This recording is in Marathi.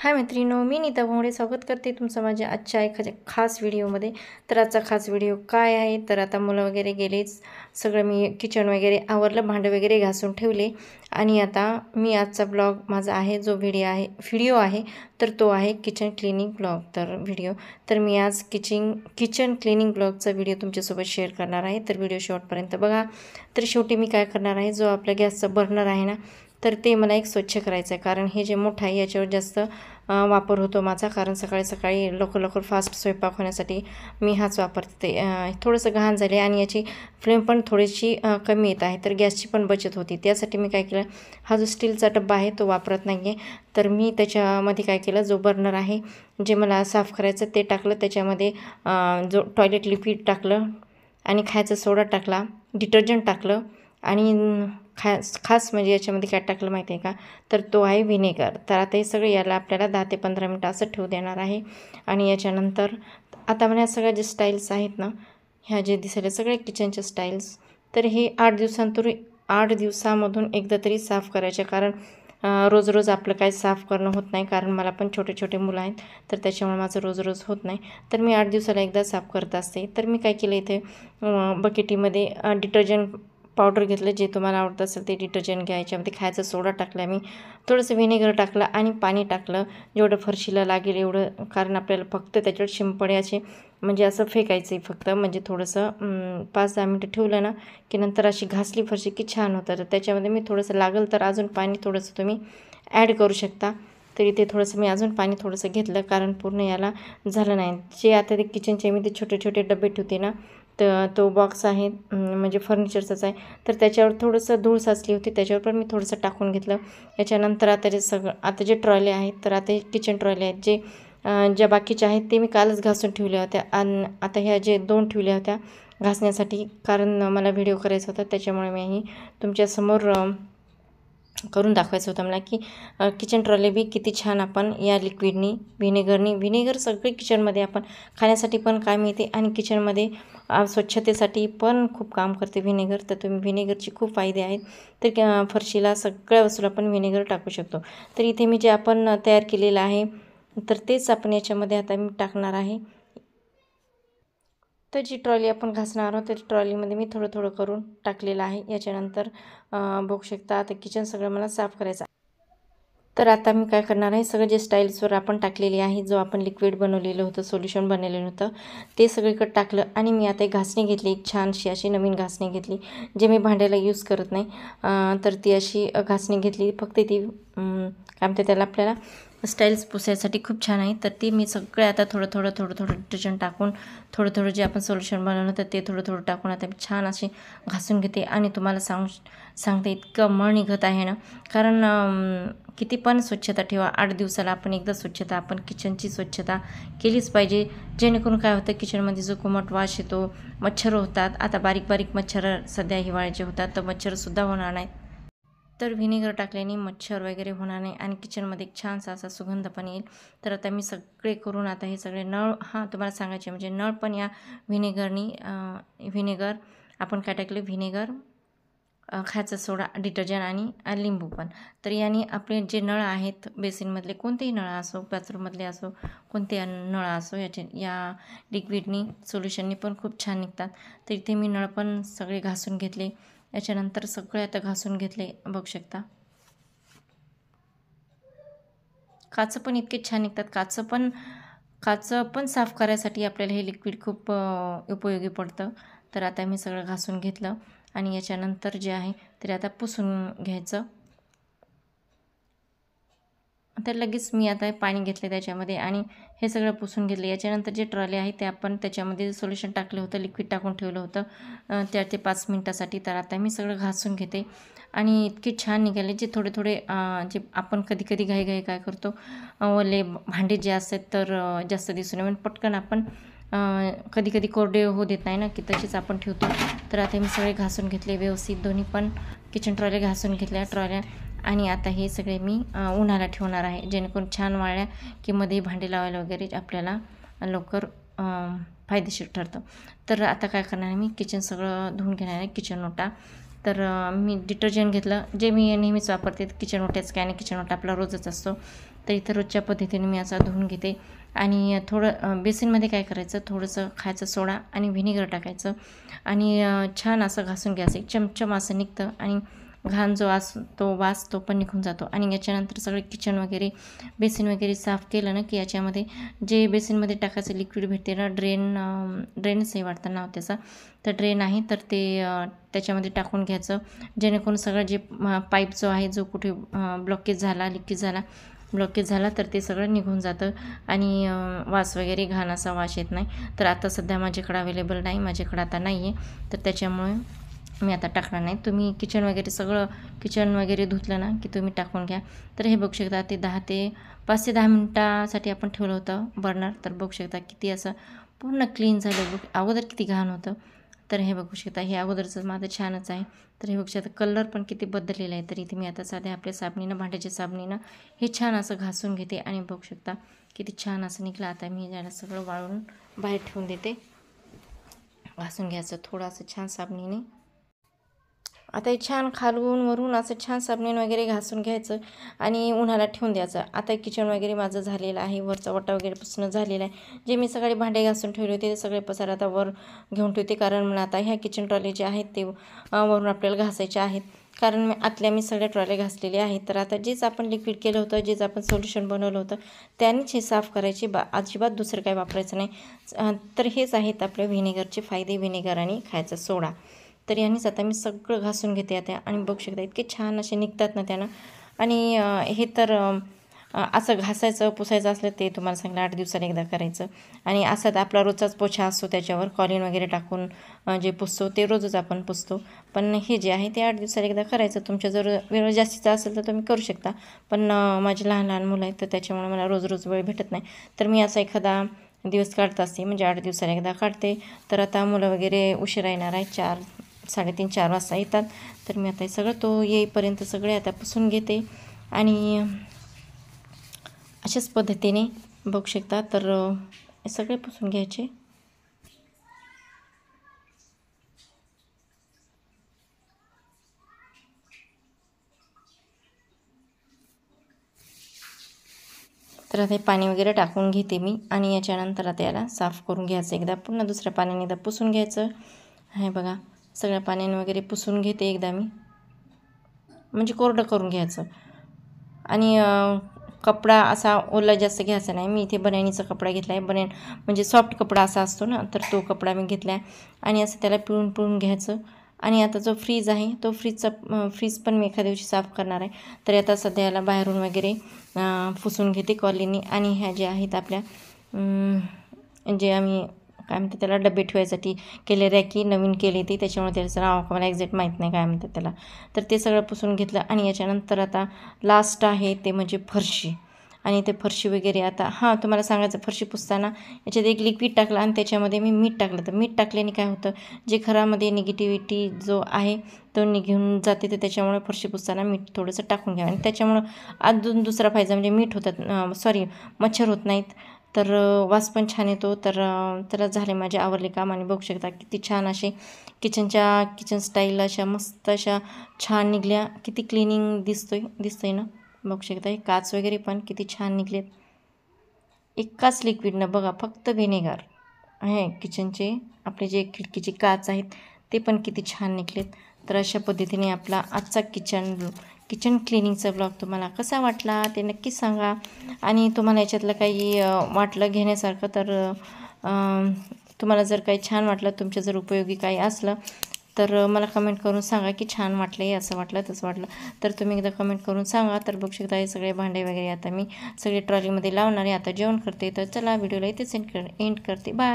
हाय मैत्रिणींनो, मी नीता भोंगडे स्वागत करते तुमचं माझ्या आजच्या एखाद्या खास व्हिडिओमध्ये। तर आजचा खास व्हिडिओ काय आहे तर आता मुलं वगैरे गेलेच, सगळं मी किचन वगैरे आवरलं, भांडं वगैरे घासून ठेवले आणि आता मी आजचा ब्लॉग माझा आहे जो व्हिडिओ आहे तर तो आहे किचन क्लिनिंग ब्लॉग। तर मी आज किचन क्लिनिंग ब्लॉगचा व्हिडिओ तुमच्यासोबत शेअर करणार आहे। तर व्हिडिओ शेवटपर्यंत बघा। तर शेवटी मी काय करणार आहे, जो आपल्या गॅसचा बर्नर आहे ना तर ते मला एक स्वच्छ करायचं आहे, कारण हे जे मोठं आहे याच्यावर जास्त वापर होतो माझा, कारण सकाळी सकाळी लवकर फास्ट स्वयंपाक होण्यासाठी मी हाच वापरते। ते थोडंसं घाण झाले आणि याची फ्लेम पण थोडीशी कमी येत आहे, तर गॅसची पण बचत होती। त्यासाठी मी काय केलं, हा जो स्टीलचा डब्बा आहे तो वापरत नाही आहे, तर मी त्याच्यामध्ये काय केलं, जो बर्नर आहे जे मला साफ करायचं ते टाकलं, त्याच्यामध्ये जो टॉयलेट लिक्विड टाकलं आणि खायचा सोडा टाकला, डिटर्जंट टाकलं आणि खास म्हणजे याच्यामध्ये काय टाकलं माहिती आहे का, तर तो आहे व्हिनेगर। तर आता हे सगळं याला आपल्याला 10 ते 15 मिनटं असं ठेवू देणार आहे। आणि याच्यानंतर आता मला सगळ्या जे स्टाईल्स आहेत ना, ह्या जे दिसायला सगळे किचनच्या स्टाईल्स, तर हे 8 दिवसामधून एकदा तरी साफ करायचे, कारण रोज आपलं काही साफ करणं होत नाही, कारण मला पण छोटे मुलं आहेत, तर त्याच्यामुळे माझं रोज होत नाही। तर मी 8 दिवसाला एकदा साफ करत असते। तर मी काय केलं, इथे बकेटीमध्ये डिटर्जंट पावडर घेतलं, जे तुम्हाला आवडत असेल ते डिटर्जंट घ्या। याच्यामध्ये खायचा सोडा टाकला, मी थोडंसं व्हिनेगर टाकलं आणि पाणी टाकलं जेवढं फरशीला लागेल एवढं, कारण आपल्याला फक्त त्याच्यावर शिंपडे असे म्हणजे असं फेकायचं आहे फक्त, म्हणजे थोडंसं 5-10 मिनटं ठेवलं ना की नंतर अशी घासली फरशी की छान होतं। तर त्याच्यामध्ये मी थोडंसं लागेल तर अजून पाणी थोडंसं तुम्ही ॲड करू शकता। तर इथे थोडंसं मी अजून पाणी थोडंसं घेतलं, कारण पूर्ण याला झालं नाही। जे आता ते किचनचे मी ते छोटे डबे ठेवते ना, तर तो बॉक्स आहे म्हणजे फर्निचरचाच आहे, तर त्याच्यावर थोडंसं धूळ साचली होती, त्याच्यावर पण मी थोडंसं टाकून घेतलं। याच्यानंतर आता जे ट्रॉले आहेत, तर आता हे किचन ट्रॉले आहेत, ज्या बाकीच्या आहेत ते मी कालच घासून ठेवल्या होत्या आणि आता ह्या जे 2 ठेवल्या होत्या घासण्यासाठी, कारण मला व्हिडिओ करायचा होता, त्याच्यामुळे मी ही तुमच्यासमोर करून दाखवायचं होतं मला की किचन ट्रॉले बी किती छान आपण या लिक्विडनी व्हिनेगर सगळे किचनमध्ये आपण खाण्यासाठी पण काम येते आणि किचनमध्ये स्वच्छतेसाठी पण खूप काम करते व्हिनेगर। तर तुम्ही व्हिनेगरचे खूप फायदे आहेत। तर फरशीला सगळ्या वस्तूला आपण व्हिनेगर टाकू शकतो। तर इथे मी जे आपण तयार केलेलं आहे तर तेच आपण याच्यामध्ये आता मी टाकणार आहे। तर जी ट्रॉली आपण घासणार आहोत त्या ट्रॉलीमध्ये मी थोडं करून टाकलेलं आहे। याच्यानंतर बघू शकता आता किचन सगळं मला साफ करायचं आहे। तर आता मी काय करणार आहे, सगळं जे स्टाईल्सवर आपण टाकलेली आहे, जो आपण लिक्विड बनवलेलं होतं, सोल्युशन बनवलेलं होतं, ते सगळीकडे टाकलं आणि मी आता एक घासणी घेतली, एक छानशी अशी नवीन घासणी घेतली, जे मी भांड्याला यूज करत नाही, तर ती अशी घासणी घेतली, फक्त ती काय म्हणते त्याला आपल्याला स्टाईल्स पुसायसाठी खूप छान आहे। तर ती मी सगळे आता थोडं डिटर्जंट टाकून थोडं जे आपण सोल्युशन बनवलं होतं ते थोडं टाकून आता मी छान अशी घासून घेते। आणि तुम्हाला सांगते इतकं मळ निघत आहे ना, कारण किती पण स्वच्छता ठेवा, 8 दिवसाला आपण एकदा स्वच्छता, आपण किचनची स्वच्छता केलीच पाहिजे, जेणेकरून काय होतं किचनमध्ये जो कोमट वास येतो, मच्छर होतात, आता बारीक मच्छर सध्या हिवाळ्याचे होतात, तर मच्छरसुद्धा होणार नाहीत। तर व्हिनेगर टाकल्याने मच्छर वगैरे होणार नाही आणि किचनमध्ये एक छानसा असा सुगंध पण येईल। तर आता मी सगळे करून आता हे सगळे नळ तुम्हाला सांगायचे म्हणजे नळ पण या व्हिनेगर आपण काय टाकले, व्हिनेगर, खायचा सोडा, डिटर्जंट आणि लिंबू पण। तर याने आपले जे नळ आहेत बेसिनमधले, कोणतेही नळ असो, बाथरूममधले असो, कोणते नळ असो, या लिक्विडनी सोल्युशननी पण खूप छान निघतात। तर इथे मी नळ पण सगळे घासून घेतले। याच्यानंतर सगळे आता घासून घेतले, बघू शकता। काचं पण इतके छान निघतात, काचं पण साफ करायसाठी आपल्याला हे लिक्विड खूप उपयोगी पडतं। तर आता मी सगळं घासून घेतलं आणि याच्यानंतर जे आहे ते आता पुसून घ्यायचं। तर लगेच मी आता पाणी घेतले त्याच्यामध्ये आणि हे सगळं पुसून घेतलं। याच्यानंतर जे ट्रॉली आहे ते आपण त्याच्यामध्ये सोल्युशन टाकलं होतं, लिक्विड टाकून ठेवलं होतं 4 ते 5 मिनटासाठी। तर आता मी सगळं घासून घेते आणि इतके छान निघाले, जे थोडे जे आपण कधी घाई काय करतो, ओले भांडे जे असतात तर जास्त दिसून नये पटकन आपण कधी कोरडे होऊ देत नाही ना, की तशीच आपण ठेवतो। तर आता मी सगळे घासून घेतले व्यवस्थित, दोन्ही पण किचन ट्रॉल्या घासून घेतल्या ट्रॉल्या। आणि आता हे सगळे मी उन्हाला ठेवणार आहे, जेणेकरून छान वाळल्या की मध्ये भांडी लावायला वगैरे आपल्याला लवकर फायदेशीर ठरतं। तर आता काय करणार आहे, मी किचन सगळं धुवून घेणार आहे, किचन ओटा। तर मी डिटर्जंट घेतलं, जे मी नेहमीच वापरते किचन ओट्याचं, काय नाही किचन ओटा आपला रोजच असतो, तर इथं रोजच्या पद्धतीने मी असा धुवून घेते. आणि थोडं बेसिनमध्ये काय करायचं, थोडंसं खायचं सोडा आणि व्हिनेगर टाकायचं आणि छान असं घासून घ्यायचं. एक चमचम असं निघतं आणि घाण जो तो वास तो पण निघून जातो. आणि याच्यानंतर सगळे किचन वगैरे बेसिन वगैरे साफ केलं ना की याच्यामध्ये जे बेसिनमध्ये टाकायचं लिक्विड भेटते ना, ड्रेनच हे वाटतं नाव त्याचं, तर ड्रेन आहे, तर ते त्याच्यामध्ये टाकून घ्यायचं, जेणेकरून सगळं जे पाईप जो आहे जो कुठे ब्लॉकेज झाला तर ते सगळं निघून जातं आणि वास वगैरे घाण असा वास येत नाही. तर आता सध्या माझ्याकडं अवेलेबल नाही, माझ्याकडं आता नाही आहे, तर त्याच्यामुळे मी आता टाकणार नाही. तुम्ही किचन वगैरे धुतलं ना की तुम्ही टाकून घ्या. तर हे बघू शकता ते 5 ते 10 मिनटासाठी आपण ठेवलं होतं बर्नर, तर बघू शकता किती असं पूर्ण क्लीन झालं. अगोदर किती घाण होतं, तर हे बघू शकता हे अगोदरचं माझं छानच आहे. तर हे बघू शकता कलर पण किती बदललेला आहे. तर इथे मी आता साध्या आपल्या साबणीनं, भांड्याच्या साबणीनं हे छान असं घासून घेते आणि बघू शकता किती छान असं निघलं. आता मी याला सगळं वाळून बाहेर ठेवून देते. घासून घ्यायचं थोडं असं छान साबणीने. आता हे छान खालून वरून असं छान साबणीने वगैरे घासून घ्यायचं आणि उन्हाला ठेवून द्यायचं. आता किचन वगैरे माझं झालेलं आहे, वरचा वटा वगैरे पुसणं झालेलं आहे. जे मी सगळे भांडे घासून ठेवले होते ते सगळे पसार आता वर घेऊन ठेवते, कारण मला आता ह्या किचन ट्रॉली जे आहेत ते वरून आपल्याला घासायचे आहेत, कारण मी सगळ्या ट्रॉल्या घासलेल्या आहेत. तर आता जेच आपण लिक्विड केलं होतं, जेच आपण सोल्युशन बनवलं होतं त्यानेच हे साफ करायची, अजिबात दुसरं काही वापरायचं नाही. तर हेच आहेत आपल्या व्हिनेगरचे फायदे, व्हिनेगर आणि खायचा सोडा. तर यानेच आता मी सगळं घासून घेते आता आणि बघू शकता इतके छान असे निघतात ना त्यानं. आणि हे तर असं घासायचं पुसायचं असलं ते तुम्हाला सांगितलं 8 दिवसाला एकदा करायचं. आणि असाच आपला रोजचाच पोछा असतो, त्याच्यावर कॉलिन वगैरे टाकून जे पुसतो ते रोजच आपण पुसतो. पण हे जे आहे ते 8 दिवसाला एकदा करायचं. तुमच्या जर वेळ जास्तीचा असेल तर तुम्ही करू शकता, पण माझे लहान मुलं आहेत तर त्याच्यामुळे मला रोज वेळ भेटत नाही. तर मी असा एखादा दिवस काढत असते, म्हणजे 8 दिवसाला एकदा काढते. तर आता मुलं वगैरे उशिरा येणार आहे, 3:30-4 वाजता येतात. तर मी आता सगळं तो येईपर्यंत सगळे आता पुसून घेते आणि अशाच पद्धतीने बघू शकता. तर सगळे पुसून घ्यायचे. तर आता हे पाणी वगैरे टाकून घेते मी आणि याच्यानंतर आता याला साफ करून घ्यायचं एकदा, पुन्हा दुसऱ्या पाण्याने एकदा पुसून घ्यायचं. हे बघा सगळ्या पाण्याने वगैरे पुसून घेते एकदा मी, म्हणजे कोरडं करून घ्यायचं. आणि कपडा असा ओला जास्त घ्यायचा नाही. मी इथे बन्यानीचा कपडा घेतला आहे, बन्यान म्हणजे सॉफ्ट कपडा असा असतो ना, तर तो कपडा मी घेतला आहे आणि असं त्याला पिळून घ्यायचं. आणि आता जो फ्रीज आहे तो फ्रीज पण मी एखाद्या दिवशी साफ करणार आहे. तर आता सध्या याला बाहेरून वगैरे पुसून घेते कॉलिनी. आणि ह्या ज्या आहेत आपल्या जे आम्ही काय म्हणतात त्याला डबे ठेवायसाठी केले, रॅकी नवीन केली ती, त्याच्यामुळे त्याचं नाव मला एक्झॅक्ट माहीत नाही काय म्हणतात त्याला. तर ते सगळं पुसून घेतलं. आणि याच्यानंतर आता लास्ट आहे ते म्हणजे फरशी. आणि ते फरशी वगैरे आता तुम्हाला सांगायचं, फरशी पुसताना याच्यात एक लिक्विड टाकलं आणि त्याच्यामध्ये मी मीठ टाकलं. तर मीठ टाकल्याने काय होतं, जे घरामध्ये निगेटिव्हिटी जो आहे तो निघून जाते. तर त्याच्यामुळे फरशी पुसताना मीठ थोडंसं टाकून घ्यावं. आणि त्याच्यामुळं अजून दुसरा फायदा म्हणजे मीठ मच्छर होत नाहीत, तर वास पण छान येतो. तर त्याला झाले माझे आवरले काम. आणि बघू शकता किती छान असे किचन स्टाईल अशा मस्त अशा छान निघल्या, किती क्लिनिंग दिसतंय ना. बघू शकता हे काच वगैरे पण किती छान निघलेत एकाच लिक्विडनं. बघा फक्त व्हिनेगर आहे, किचनचे आपले जे खिडकीचे काच आहेत ते पण किती छान निघलेत. तर अशा पद्धतीने आपला आजचा किचन क्लिनिंगचा ब्लॉग तुम्हाला कसा वाटला ते नक्कीच सांगा. आणि तुम्हाला याच्यातलं काही वाटलं घेण्यासारखं तर तुम्हाला जर काही छान वाटलं, तुमच्या जर उपयोगी काही असलं तर मला कमेंट करून सांगा की छान वाटलं, हे असं वाटलं तसं वाटलं. तर तुम्ही एकदा कमेंट करून सांगा. तर बघू शकता हे सगळे भांडे वगैरे आता मी सगळे ट्रॉलीमध्ये लावणार आहे. आता जेवण करते. तर चला व्हिडिओला इथेच एंड करते. बाय.